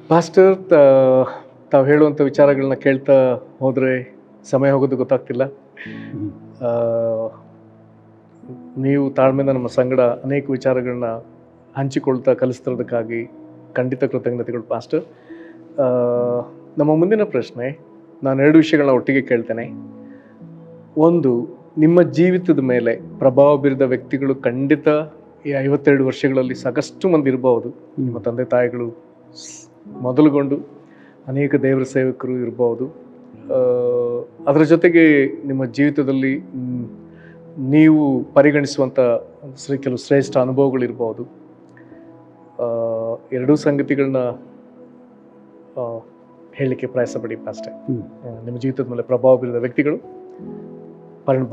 Pastor, ತಾವು ಹೇಳುವಂಥ ವಿಚಾರಗಳನ್ನ ಕೇಳ್ತಾ ಹೋದರೆ ಸಮಯ ಹೋಗೋದು ಗೊತ್ತಾಗ್ತಿಲ್ಲ. ಆ, ನೀವು ತಾಳ್ಮೆಯಿಂದ ನಮ್ಮ ಸಂಗಡ ಅನೇಕ ವಿಚಾರಗಳನ್ನ ಹಂಚಿಕೊಳ್ತಾ ಕಲಿಸ್ತಿರೋದಕ್ಕಾಗಿ ಖಂಡಿತ ಕೃತಜ್ಞತೆಗಳು ಪಾಸ್ಟರ್. ಆ, ನಮ್ಮ ಮುಂದಿನ ಪ್ರಶ್ನೆ, ನಾನು 2 ವಿಷಯಗಳನ್ನ ಒಟ್ಟಿಗೆ ಕೇಳ್ತೇನೆ. ಒಂದು, ನಿಮ್ಮ ಜೀವಿತದ ಮೇಲೆ ಪ್ರಭಾವ ಬೀರಿದ ವ್ಯಕ್ತಿಗಳು ಖಂಡಿತ ಈ 52 ವರ್ಷಗಳಲ್ಲಿ ಸಾಕಷ್ಟು ಮಂದಿ ಇರಬಹುದು. ನಿಮ್ಮ ತಂದೆ ತಾಯಿಗಳು ಮೊದಲುಗೊಂಡು ಅನೇಕ ದೇವರ ಸೇವಕರು ಇರಬಹುದು. ಅದರ ಜೊತೆಗೆ ನಿಮ್ಮ ಜೀವಿತದಲ್ಲಿ ನೀವು ಪರಿಗಣಿಸುವಂಥ ಕೆಲವು ಶ್ರೇಷ್ಠ ಅನುಭವಗಳಿರ್ಬೋದು. ಎರಡೂ ಸಂಗತಿಗಳನ್ನ ಹೇಳಲಿಕ್ಕೆ ಪ್ರಯಾಸ ಪಡಿ ಅಷ್ಟೇ. ನಿಮ್ಮ ಜೀವಿತದ ಮೇಲೆ ಪ್ರಭಾವ ಬೀರಿದ ವ್ಯಕ್ತಿಗಳು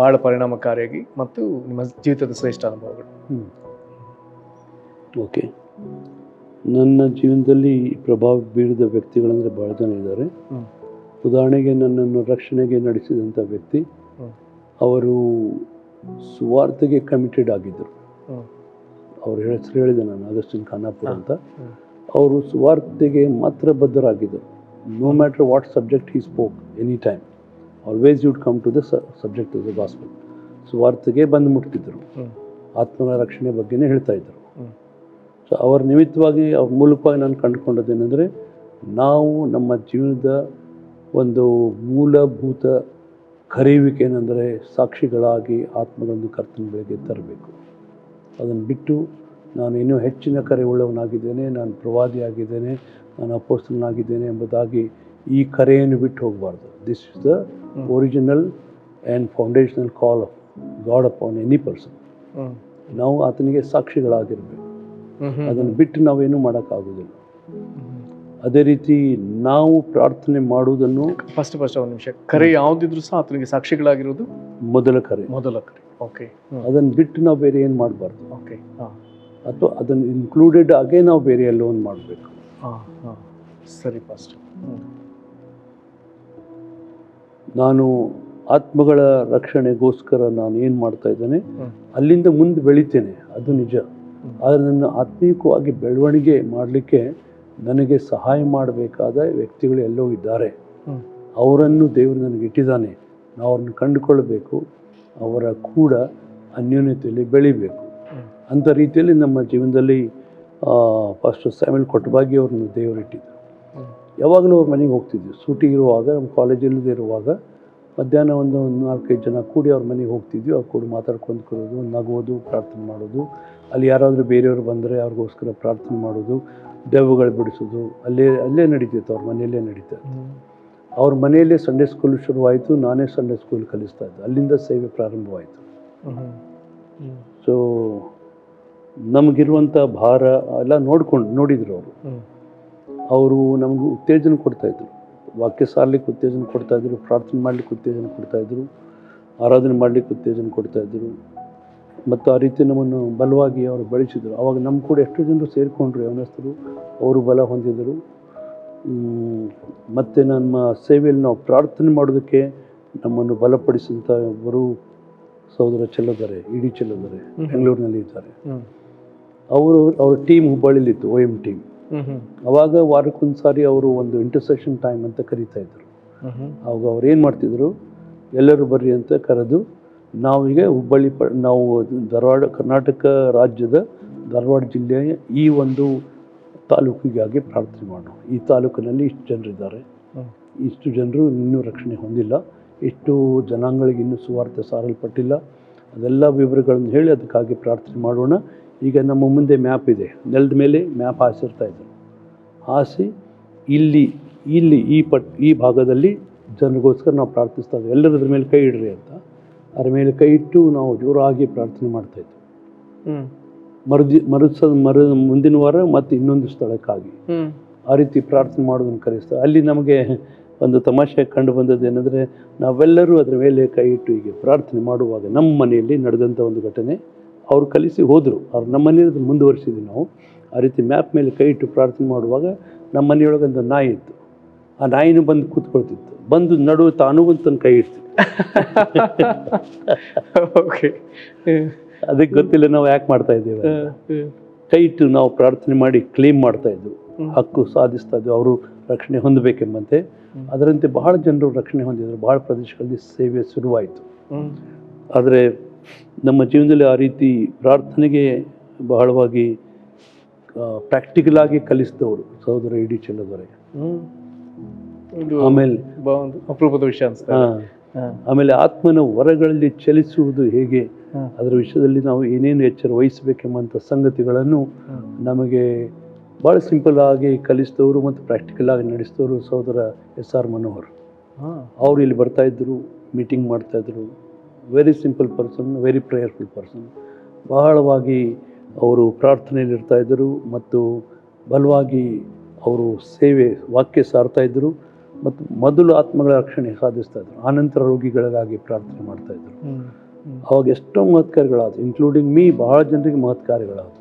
ಭಾಳ ಪರಿಣಾಮಕಾರಿಯಾಗಿ ಮತ್ತು ನಿಮ್ಮ ಜೀವಿತದ ಶ್ರೇಷ್ಠ ಅನುಭವಗಳು. ಓಕೆ, ನನ್ನ ಜೀವನದಲ್ಲಿ ಪ್ರಭಾವ ಬೀರಿದ ವ್ಯಕ್ತಿಗಳಂದರೆ ಭಾಳ ಜನ ಇದ್ದಾರೆ. ಉದಾಹರಣೆಗೆ ನನ್ನನ್ನು ರಕ್ಷಣೆಗೆ ನಡೆಸಿದಂಥ ವ್ಯಕ್ತಿ, ಅವರು ಸುವಾರ್ತೆಗೆ ಕಮಿಟೆಡ್ ಆಗಿದ್ದರು. ಅವ್ರ ಹೆಸರು ಹೇಳಿದೆ ನಾನು, ಆಗಸ್ಟಿನ್ ಖಾನಾಪುರ ಅಂತ. ಅವರು ಸುವಾರ್ತೆಗೆ ಮಾತ್ರ ಬದ್ಧರಾಗಿದ್ದರು. No matter what subject he spoke any time, always used come to the subject of the gospel. ಸುವಾರ್ತೆಗೆ ಬಂದು ಮುಟ್ತಿದ್ದರು, ಆತ್ಮನ ರಕ್ಷಣೆ ಬಗ್ಗೆನೇ ಹೇಳ್ತಾ ಇದ್ದರು. ಸೊ ಅವರ ನಿಮಿತ್ತವಾಗಿ, ಅವ್ರ ಮೂಲಕವಾಗಿ ನಾನು ಕಂಡುಕೊಂಡದ್ದೇನೆಂದರೆ, ನಾವು ನಮ್ಮ ಜೀವನದ ಒಂದು ಮೂಲಭೂತ ಕರೆಯುವಿಕೆ ಏನೆಂದರೆ ಸಾಕ್ಷಿಗಳಾಗಿ ಆತ್ಮಗಳನ್ನು ಕರ್ತನ ಬೆಳಗ್ಗೆ ತರಬೇಕು. ಅದನ್ನು ಬಿಟ್ಟು ನಾನು ಇನ್ನೂ ಹೆಚ್ಚಿನ ಕರೆಯುಳ್ಳವನಾಗಿದ್ದೇನೆ, ನಾನು ಪ್ರವಾದಿಯಾಗಿದ್ದೇನೆ, ನಾನು ಅಪೊಸ್ತಲನಾಗಿದ್ದೇನೆ ಎಂಬುದಾಗಿ ಈ ಕರೆಯನ್ನು ಬಿಟ್ಟು ಹೋಗಬಾರ್ದು. This is the original and foundational Call of god upon any person. ನಾವು ಆತನಿಗೆ ಸಾಕ್ಷಿಗಳಾಗಿರಬೇಕು. ಅದನ್ನು ಬಿಟ್ಟು ನಾವೇನು ಮಾಡೋಕ್ಕಾಗೋದಿಲ್ಲ. ಅದೇ ರೀತಿ ನಾವು ಪ್ರಾರ್ಥನೆ ಮಾಡುವುದನ್ನು ಫಸ್ಟ್ ಒಂದು ನಿಮಿಷ, ಕರೆ ಯಾವುದಿದ್ರು ಸಹ ಆತನಿಗೆ ಸಾಕ್ಷಿಗಳಾಗಿರೋದು ಮೊದಲ ಕರೆ. ಓಕೆ, ಅದನ್ನು ಬಿಟ್ಟು ನಾವು ಬೇರೆ ಏನು ಮಾಡಬಾರ್ದು. ಓಕೆ, ಅಥವಾ ಅದನ್ನು ಇನ್ಕ್ಲೂಡೆಡ್ ಆಗೇ ನಾವು ಬೇರೆ ಎಲ್ಲೋ ಒಂದು ಮಾಡಬೇಕು. ಸರಿ ಪಾಸ್ಟರ್. ನಾನು ಆತ್ಮಗಳ ರಕ್ಷಣೆಗೋಸ್ಕರ ನಾನು ಏನು ಮಾಡ್ತಾ ಇದ್ದೇನೆ, ಅಲ್ಲಿಂದ ಮುಂದೆ ಬೆಳಿತೇನೆ, ಅದು ನಿಜ. ಆದರೆ ನನ್ನ ಆತ್ಮೀಯವಾಗಿ ಬೆಳವಣಿಗೆ ಮಾಡಲಿಕ್ಕೆ ನನಗೆ ಸಹಾಯ ಮಾಡಬೇಕಾದ ವ್ಯಕ್ತಿಗಳು ಎಲ್ಲೋ ಇದ್ದಾರೆ. ಅವರನ್ನು ದೇವರು ನನಗೆ ಇಟ್ಟಿದ್ದಾನೆ. ನಾವು ಅವ್ರನ್ನ ಕಂಡುಕೊಳ್ಳಬೇಕು, ಅವರ ಕೂಡ ಅನ್ಯೋನ್ಯತೆಯಲ್ಲಿ ಬೆಳಿಬೇಕು. ಅಂಥ ರೀತಿಯಲ್ಲಿ ನಮ್ಮ ಜೀವನದಲ್ಲಿ ಪಾಸ್ಟರ್ ಸ್ಯಾಮ್ಯುಯಲ್ ಕೊಟ್ಟಬಾಗಿ ಅವ್ರನ್ನ ದೇವರು ಇಟ್ಟಿದ್ದರು. ಯಾವಾಗಲೂ ಅವ್ರ ಮನೆಗೆ ಹೋಗ್ತಿದ್ವಿ. ಸೂಟಿ ಇರುವಾಗ, ನಮ್ಮ ಕಾಲೇಜಲ್ಲದೆ ಇರುವಾಗ ಮಧ್ಯಾಹ್ನ ಒಂದು 4-5 ಜನ ಕೂಡಿ ಅವ್ರ ಮನೆಗೆ ಹೋಗ್ತಿದ್ವಿ. ಅವ್ರು ಕೂಡ ಮಾತಾಡ್ಕೊಂಡು ಕೊಡೋದು, ನಗೋದು, ಪ್ರಾರ್ಥನೆ ಮಾಡೋದು. ಅಲ್ಲಿ ಯಾರಾದರೂ ಬೇರೆಯವರು ಬಂದರೆ ಅವ್ರಿಗೋಸ್ಕರ ಪ್ರಾರ್ಥನೆ ಮಾಡೋದು, ದೆವ್ವಗಳು ಬಿಡಿಸೋದು ಅಲ್ಲೇ ನಡೀತಿತ್ತು. ಅವ್ರ ಮನೆಯಲ್ಲೇ ನಡೀತದೆ. ಅವ್ರ ಮನೆಯಲ್ಲೇ ಸಂಡೇ ಸ್ಕೂಲ್ ಶುರುವಾಯಿತು. ನಾನೇ ಸಂಡೇ ಸ್ಕೂಲ್ ಕಲಿಸ್ತಾ ಇದ್ದೆ. ಅಲ್ಲಿಂದ ಸೇವೆ ಪ್ರಾರಂಭವಾಯಿತು. ಸೊ ನಮಗಿರುವಂಥ ಭಾರ ಎಲ್ಲ ನೋಡಿದರು ಅವರು ನಮಗೆ ಉತ್ತೇಜನ ಕೊಡ್ತಾಯಿದ್ರು. ವಾಕ್ಯ ಸಾರಲಿಕ್ಕೆ ಉತ್ತೇಜನ ಕೊಡ್ತಾಯಿದ್ರು, ಪ್ರಾರ್ಥನೆ ಮಾಡಲಿಕ್ಕೆ ಉತ್ತೇಜನ ಕೊಡ್ತಾಯಿದ್ರು, ಆರಾಧನೆ ಮಾಡಲಿಕ್ಕೆ ಉತ್ತೇಜನ ಕೊಡ್ತಾಯಿದ್ರು. ಮತ್ತು ಆ ರೀತಿ ನಮ್ಮನ್ನು ಬಲವಾಗಿ ಅವರು ಬೆಳೆಸಿದರು. ಆವಾಗ ನಮ್ಮ ಕೂಡ ಎಷ್ಟು ಜನರು ಸೇರಿಕೊಂಡ್ರು ಯೌವನಸ್ಥರು, ಅವರು ಬಲ ಹೊಂದಿದರು. ಮತ್ತು ನಮ್ಮ ಸೇವೆಯಲ್ಲಿ ನಾವು ಪ್ರಾರ್ಥನೆ ಮಾಡೋದಕ್ಕೆ ನಮ್ಮನ್ನು ಬಲಪಡಿಸಿದಂಥ ಒಬ್ಬರು ಸಹೋದರ ಚೆಲ್ಲದ್ದಾರೆ, ಇಡೀ ಚೆಲ್ಲದ್ದಾರೆ, ಬೆಂಗಳೂರಿನಲ್ಲಿ ಇದ್ದಾರೆ. ಅವ್ರ ಟೀಮ್ ಹುಬ್ಬಳ್ಳಿಲಿತ್ತು, OM ಟೀಮ್. ಅವಾಗ ವಾರಕ್ಕೊಂದು ಸಾರಿ ಅವರು ಒಂದು ಇಂಟರ್ಸೆಷನ್ ಟೈಮ್ ಅಂತ ಕರೀತಾ ಇದ್ರು. ಅವಾಗ ಅವ್ರು ಏನು ಮಾಡ್ತಿದ್ರು, ಎಲ್ಲರೂ ಬರ್ರಿ ಅಂತ ಕರೆದು, ನಾವೀಗ ನಾವು ಧಾರವಾಡ, ಕರ್ನಾಟಕ ರಾಜ್ಯದ ಧಾರವಾಡ ಜಿಲ್ಲೆಯ ಈ ಒಂದು ತಾಲೂಕಿಗಾಗಿ ಪ್ರಾರ್ಥನೆ ಮಾಡೋಣ. ಈ ತಾಲೂಕಿನಲ್ಲಿ ಇಷ್ಟು ಜನರಿದ್ದಾರೆ, ಇಷ್ಟು ಜನರು ಇನ್ನೂ ರಕ್ಷಣೆ ಹೊಂದಿಲ್ಲ, ಇಷ್ಟು ಜನಾಂಗಗಳಿಗೆ ಇನ್ನೂ ಸುವಾರ್ತೆ ಸಾರಲ್ಪಟ್ಟಿಲ್ಲ, ಅದೆಲ್ಲ ವಿವರಗಳನ್ನು ಹೇಳಿ ಅದಕ್ಕಾಗಿ ಪ್ರಾರ್ಥನೆ ಮಾಡೋಣ. ಈಗ ನಮ್ಮ ಮುಂದೆ ಮ್ಯಾಪ್ ಇದೆ, ನೆಲದ ಮೇಲೆ ಮ್ಯಾಪ್ ಹಾಸಿರ್ತಾ ಇದ್ದಾರೆ. ಹಾಸಿ ಇಲ್ಲಿ ಈ ಭಾಗದಲ್ಲಿ ಜನರಿಗೋಸ್ಕರ ನಾವು ಪ್ರಾರ್ಥಿಸ್ತಾ ಇದ್ದೀವಿ, ಎಲ್ಲರೂ ಅದ್ರ ಮೇಲೆ ಕೈ ಇಡ್ರಿ ಅಂತ. ಅದ್ರ ಮೇಲೆ ಕೈ ಇಟ್ಟು ನಾವು ಜೋರಾಗಿ ಪ್ರಾರ್ಥನೆ ಮಾಡ್ತಾಯಿದ್ವಿ. ಮುಂದಿನ ವಾರ ಮತ್ತು ಇನ್ನೊಂದು ಸ್ಥಳಕ್ಕಾಗಿ ಆ ರೀತಿ ಪ್ರಾರ್ಥನೆ ಮಾಡೋದನ್ನು ಕರೆಸ್ತಾರೆ. ಅಲ್ಲಿ ನಮಗೆ ಒಂದು ತಮಾಷೆ ಕಂಡು ಬಂದದ್ದು ಏನಂದರೆ, ನಾವೆಲ್ಲರೂ ಅದರ ಮೇಲೆ ಕೈ ಇಟ್ಟು ಹೀಗೆ ಪ್ರಾರ್ಥನೆ ಮಾಡುವಾಗ ನಮ್ಮ ಮನೆಯಲ್ಲಿ ನಡೆದಂಥ ಒಂದು ಘಟನೆ ಅವ್ರು ಕಲಿಸಿ ಹೋದರು. ಅವ್ರು ನಮ್ಮ ಮನೆಯಲ್ಲಿ ಮುಂದುವರಿಸಿದ್ವಿ ನಾವು. ಆ ರೀತಿ ಮ್ಯಾಪ್ ಮೇಲೆ ಕೈ ಇಟ್ಟು ಪ್ರಾರ್ಥನೆ ಮಾಡುವಾಗ ನಮ್ಮ ಮನೆಯೊಳಗೆ ಒಂದು ನಾಯಿ ಇತ್ತು. ಆ ನಾಯಿನೂ ಬಂದು ಕೂತ್ಕೊಳ್ತಿತ್ತು. ಬಂದು ನಡುವೆ ತಾನೂ ಒಂದು ತನ್ನ ಕೈ ಇಡ್ತಿತ್ತು. ಅದಕ್ಕೆ ಗೊತ್ತಿಲ್ಲ ನಾವು ಯಾಕೆ ಮಾಡ್ತಾ ಇದ್ದೇವೆ. ಕೈ ಇಟ್ಟು ನಾವು ಪ್ರಾರ್ಥನೆ ಮಾಡಿ ಕ್ಲೇಮ್ ಮಾಡ್ತಾ ಇದ್ವು. ಹಕ್ಕು ಸಾಧಿಸ್ತಾ ಇದ್ವು, ಅವರು ರಕ್ಷಣೆ ಹೊಂದಬೇಕೆಂಬಂತೆ. ಅದರಂತೆ ಬಹಳ ಜನರು ರಕ್ಷಣೆ ಹೊಂದಿದರು, ಬಹಳ ಪ್ರದೇಶಗಳಲ್ಲಿ ಸೇವೆ ಶುರುವಾಯಿತು. ಆದರೆ ನಮ್ಮ ಜೀವನದಲ್ಲಿ ಆ ರೀತಿ ಪ್ರಾರ್ಥನೆಗೆ ಬಹಳವಾಗಿ ಪ್ರಾಕ್ಟಿಕಲ್ ಆಗಿ ಕಲಿಸಿದವರು ಸಹೋದರ ಇಡೀ ಚೆಲ್ಲದವರೆಗೆ. ಆಮೇಲೆ ಅಪರೂಪದ ವಿಷಯ ಅನ್ಸುತ್ತೆ. ಆಮೇಲೆ ಆತ್ಮನ ವರಗಳಲ್ಲಿ ಚಲಿಸುವುದು ಹೇಗೆ, ಅದರ ವಿಷಯದಲ್ಲಿ ನಾವು ಏನೇನು ಎಚ್ಚರ ವಹಿಸಬೇಕೆಂಬಂಥ ಸಂಗತಿಗಳನ್ನು ನಮಗೆ ಭಾಳ ಸಿಂಪಲ್ ಆಗಿ ಕಲಿಸಿದವರು ಮತ್ತು ಪ್ರಾಕ್ಟಿಕಲ್ ಆಗಿ ನಡೆಸಿದವರು ಸಹೋದರ SR ಮನೋಹರ್. ಅವರು ಇಲ್ಲಿ ಬರ್ತಾಯಿದ್ರು, ಮೀಟಿಂಗ್ ಮಾಡ್ತಾಯಿದ್ರು. Very simple person, very prayerful person. ಬಹಳವಾಗಿ ಅವರು ಪ್ರಾರ್ಥನೆಯಲ್ಲಿ ಇರ್ತಾಯಿದ್ದರು ಮತ್ತು ಬಲವಾಗಿ ಅವರು ಸೇವೆ ವಾಕ್ಯ ಸಾರ್ತಾಯಿದ್ರು ಮತ್ತು ಮೊದಲು ಆತ್ಮಗಳ ರಕ್ಷಣೆ ಸಾಧಿಸ್ತಾಯಿದ್ರು. ಆನಂತರ ರೋಗಿಗಳಿಗಾಗಿ ಪ್ರಾರ್ಥನೆ ಮಾಡ್ತಾಯಿದ್ರು. ಅವಾಗ ಎಷ್ಟೋ ಮಹತ್ಕಾರ್ಯಗಳಾದವು, ಇನ್ಕ್ಲೂಡಿಂಗ್ ಮೀ. ಬಹಳ ಜನರಿಗೆ ಮಹತ್ಕಾರ್ಯಗಳಾದವು.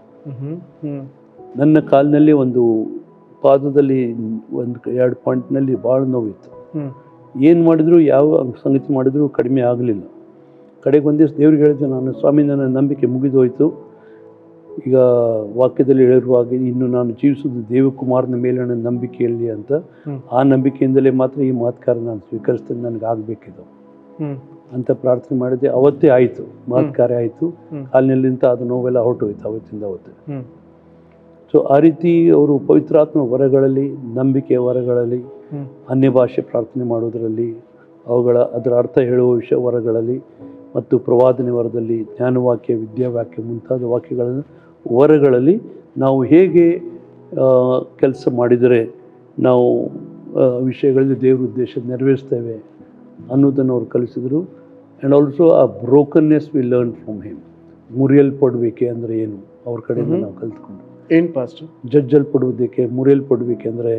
ನನ್ನ ಕಾಲಿನಲ್ಲಿ ಒಂದು ಪಾದದಲ್ಲಿ 1-2 ಪಾಯಿಂಟ್ನಲ್ಲಿ ಭಾಳ ನೋವಿತ್ತು. ಏನು ಮಾಡಿದ್ರು, ಯಾವ ಸಂಗತಿ ಮಾಡಿದ್ರು ಕಡಿಮೆ ಆಗಲಿಲ್ಲ. ಕಡೆಗೆ ಒಂದು ದಿವಸ ದೇವ್ರಿಗೆ ಹೇಳಿದೆ ನಾನು, ಸ್ವಾಮಿ ನನ್ನ ನಂಬಿಕೆ ಮುಗಿದೋಯ್ತು, ಈಗ ವಾಕ್ಯದಲ್ಲಿ ಹೇಳಿರುವಾಗ ಇನ್ನು ನಾನು ಜೀವಿಸೋದು ದೇವಕುಮಾರನ ಮೇಲಿನ ನಂಬಿಕೆಯಲ್ಲಿ ಅಂತ. ಆ ನಂಬಿಕೆಯಿಂದಲೇ ಮಾತ್ರ ಈ ಮಹತ್ಕಾರ ನಾನು ಸ್ವೀಕರಿಸ್ತೇನೆ, ನನಗೆ ಆಗಬೇಕಿದು ಅಂತ ಪ್ರಾರ್ಥನೆ ಮಾಡಿದೆ. ಅವತ್ತೇ ಆಯಿತು, ಮಹತ್ಕಾರ್ಯ ಆಯಿತು. ಕಾಲಿನಲ್ಲಿಂದ ಅದು ನೋವೆಲ್ಲ ಹೊರಟೋಯ್ತು ಅವತ್ತಿಂದ ಅವತ್ತೇ. ಸೊ ಆ ರೀತಿ ಅವರು ಪವಿತ್ರಾತ್ಮ ವರಗಳಲ್ಲಿ, ನಂಬಿಕೆಯ ವರಗಳಲ್ಲಿ, ಅನ್ಯ ಭಾಷೆ ಪ್ರಾರ್ಥನೆ ಮಾಡೋದರಲ್ಲಿ, ಅದರ ಅರ್ಥ ಹೇಳುವ ವಿಷಯ ವರಗಳಲ್ಲಿ ಮತ್ತು ಪ್ರವಾದನೆ ವರದಲ್ಲಿ, ಜ್ಞಾನವಾಕ್ಯ, ವಿದ್ಯಾವಾಕ್ಯ ಮುಂತಾದ ವಾಕ್ಯಗಳನ್ನು ವರಗಳಲ್ಲಿ ನಾವು ಹೇಗೆ ಕೆಲಸ ಮಾಡಿದರೆ ನಾವು ವಿಷಯಗಳಲ್ಲಿ ದೇವರ ಉದ್ದೇಶ ನೆರವೇರಿಸ್ತೇವೆ ಅನ್ನೋದನ್ನು ಅವರು ಕಲಿಸಿದರು. And also a brokenness we learn from him. ಮುರಿಯಲ್ಪಡುವಿಕೆ ಅಂದರೆ ಏನು ಅವ್ರ ಕಡೆಯಿಂದ ನಾವು ಕಲಿತ್ಕೊಂಡು. ಏನು ಪಾಸ್ಟರ್? ಜಜ್ಜಲ್ಪಡುವುದಕ್ಕೆ, ಮುರಿಯಲ್ಪಡುವಿಕೆ ಅಂದರೆ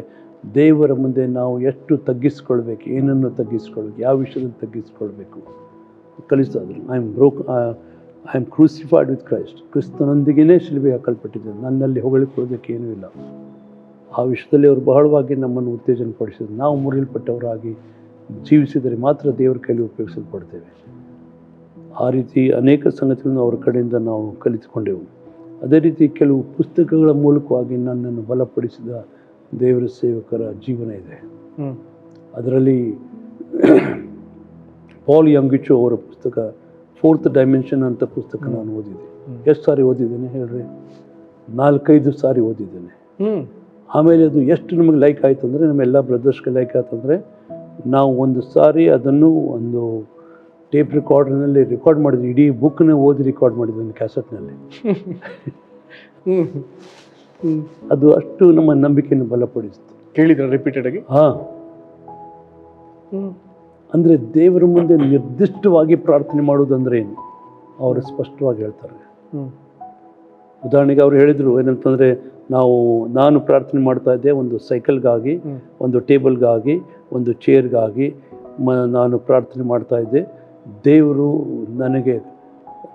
ದೇವರ ಮುಂದೆ ನಾವು ಎಷ್ಟು ತಗ್ಗಿಸ್ಕೊಳ್ಬೇಕು, ಏನನ್ನು ತಗ್ಗಿಸ್ಕೊಳ್ಬೇಕು, ಯಾವ ವಿಷಯದಲ್ಲಿ ತಗ್ಗಿಸ್ಕೊಳ್ಬೇಕು ಕಲಿಸ್ತಾಯಿದ್ರು. I am crucified with Christ. ಕ್ರಿಸ್ತನೊಂದಿಗೇ ಶಿಲುಬೆ ಹಾಕಲ್ಪಟ್ಟಿದ್ದೇನೆ, ನನ್ನಲ್ಲಿ ಹೊಗಳಿಕೊಳ್ಳೋದಕ್ಕೆ ಏನೂ ಇಲ್ಲ. ಆ ವಿಷಯದಲ್ಲಿ ಅವರು ಬಹಳವಾಗಿ ನಮ್ಮನ್ನು ಉತ್ತೇಜನಪಡಿಸಿದ್ರು. ನಾವು ಮುರಿಯಲ್ಪಟ್ಟವರಾಗಿ ಜೀವಿಸಿದರೆ ಮಾತ್ರ ದೇವರ ಕೈಲಿ ಉಪಯೋಗಿಸಲ್ಪಡ್ತೇವೆ. ಆ ರೀತಿ ಅನೇಕ ಸಂಗತಿಗಳನ್ನು ಅವರ ಕಡೆಯಿಂದ ನಾವು ಕಲಿತುಕೊಂಡೆವು. ಅದೇ ರೀತಿ ಕೆಲವು ಪುಸ್ತಕಗಳ ಮೂಲಕವಾಗಿ ನನ್ನನ್ನು ಬಲಪಡಿಸಿದ ದೇವರ ಸೇವಕರ ಜೀವನ ಇದೆ. ಅದರಲ್ಲಿ ಪಾಲ್ ಯಂಗಿಚೋ ಅವರ ಪುಸ್ತಕ 4th ಡೈಮೆನ್ಷನ್ ಅಂತ ಪುಸ್ತಕ ನಾನು ಓದಿದ್ದೆ. ಎಷ್ಟು ಸಾರಿ ಓದಿದ್ದೇನೆ ಹೇಳ್ರಿ? 4-5 ಸಾರಿ ಓದಿದ್ದೇನೆ. ಆಮೇಲೆ ಅದು ಎಷ್ಟು ನಮಗೆ ಲೈಕ್ ಆಯಿತು ಅಂದರೆ, ನಮ್ಮೆಲ್ಲ ಬ್ರದರ್ಸ್ಗೆ ಲೈಕ್ ಆಯ್ತು ಅಂದರೆ, ನಾವು ಒಂದು ಸಾರಿ ಅದನ್ನು ಒಂದು ಟೇಪ್ ರೆಕಾರ್ಡರ್ನಲ್ಲಿ ರೆಕಾರ್ಡ್ ಮಾಡಿದ್ವಿ. ಇಡೀ ಬುಕ್ನ ಓದಿ ರೆಕಾರ್ಡ್ ಮಾಡಿದ್ವಿ ಒಂದು ಕ್ಯಾಸೆಟ್ನಲ್ಲಿ. ಅದು ಅಷ್ಟು ನಮ್ಮ ನಂಬಿಕೆಯನ್ನು ಬಲಪಡಿಸಿತು. ಕೇಳಿದ್ರೆ ರಿಪೀಟೆಡ್ ಆಗಿ? ಅಂದರೆ ದೇವರ ಮುಂದೆ ನಿರ್ದಿಷ್ಟವಾಗಿ ಪ್ರಾರ್ಥನೆ ಮಾಡೋದಂದ್ರೆ ಏನು ಅವರು ಸ್ಪಷ್ಟವಾಗಿ ಹೇಳ್ತಾರೆ. ಉದಾಹರಣೆಗೆ ಅವ್ರು ಹೇಳಿದರು ಏನಂತಂದರೆ, ನಾನು ಪ್ರಾರ್ಥನೆ ಮಾಡ್ತಾ ಇದ್ದೆ ಒಂದು ಸೈಕಲ್ಗಾಗಿ, ಒಂದು ಟೇಬಲ್ಗಾಗಿ, ಒಂದು ಚೇರ್ಗಾಗಿ ನಾನು ಪ್ರಾರ್ಥನೆ ಮಾಡ್ತಾ ಇದ್ದೆ. ದೇವರು ನನಗೆ,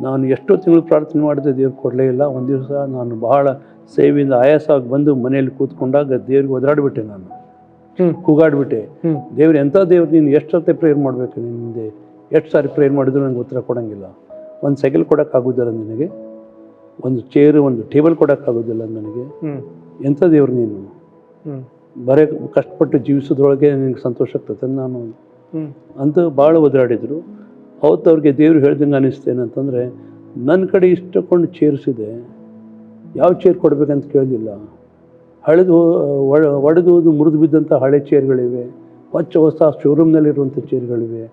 ನಾನು ಎಷ್ಟೋ ತಿಂಗಳು ಪ್ರಾರ್ಥನೆ ಮಾಡಿದೆ, ದೇವ್ರು ಕೊಡಲೇ ಇಲ್ಲ. ಒಂದು ದಿವಸ ನಾನು ಬಹಳ ಸೇವೆಯಿಂದ ಆಯಾಸವಾಗಿ ಬಂದು ಮನೆಯಲ್ಲಿ ಕೂತ್ಕೊಂಡಾಗ ದೇವ್ರಿಗೆ ಒದರಾಡ್ಬಿಟ್ಟೆ, ನಾನು ಕೂಗಾಡ್ಬಿಟ್ಟೆ, ದೇವ್ರು ಎಂಥ ದೇವ್ರು, ನೀನು ಎಷ್ಟು ಸತಿ ಪ್ರೇಯರ್ ಮಾಡಬೇಕು, ನಿನ್ನಿಂದೆ ಎಷ್ಟು ಸಾರಿ ಪ್ರೇಯರ್ ಮಾಡಿದ್ರು ನನಗೆ ಉತ್ತರ ಕೊಡೋಂಗಿಲ್ಲ. ಒಂದು ಸೈಕಲ್ ಕೊಡೋಕ್ಕಾಗೋದಿಲ್ಲ ನಿನಗೆ, ಒಂದು ಚೇರು, ಒಂದು ಟೇಬಲ್ ಕೊಡೋಕ್ಕಾಗೋದಿಲ್ಲ ನನಗೆ, ಎಂಥ ದೇವ್ರು ನೀನು, ಬರೀ ಕಷ್ಟಪಟ್ಟು ಜೀವಿಸೋದ್ರೊಳಗೆ ನಿನಗೆ ಸಂತೋಷ ಆಗ್ತದೆ ನಾನು ಅಂತ ಭಾಳ ಒದರಾಡಿದರು. ಅವತ್ತು ಅವ್ರಿಗೆ ದೇವ್ರು ಹೇಳ್ದಂಗೆ ಅನ್ನಿಸ್ತೇನಂತಂದರೆ, ನನ್ನ ಕಡೆ ಇಷ್ಟಕೊಂಡು ಚೇರ್ಸ್ ಇದೆ, ಯಾವ ಚೇರ್ ಕೊಡಬೇಕಂತ ಕೇಳಿಲ್ಲ. ಒಡೆದು ಮುರಿದು ಬಿದ್ದಂಥ ಹಳೆ ಚೇರ್ಗಳಿವೆ, ಹೊಸ ಶೋರೂಮ್ನಲ್ಲಿರುವಂಥ ಚೇರ್ಗಳಿವೆ,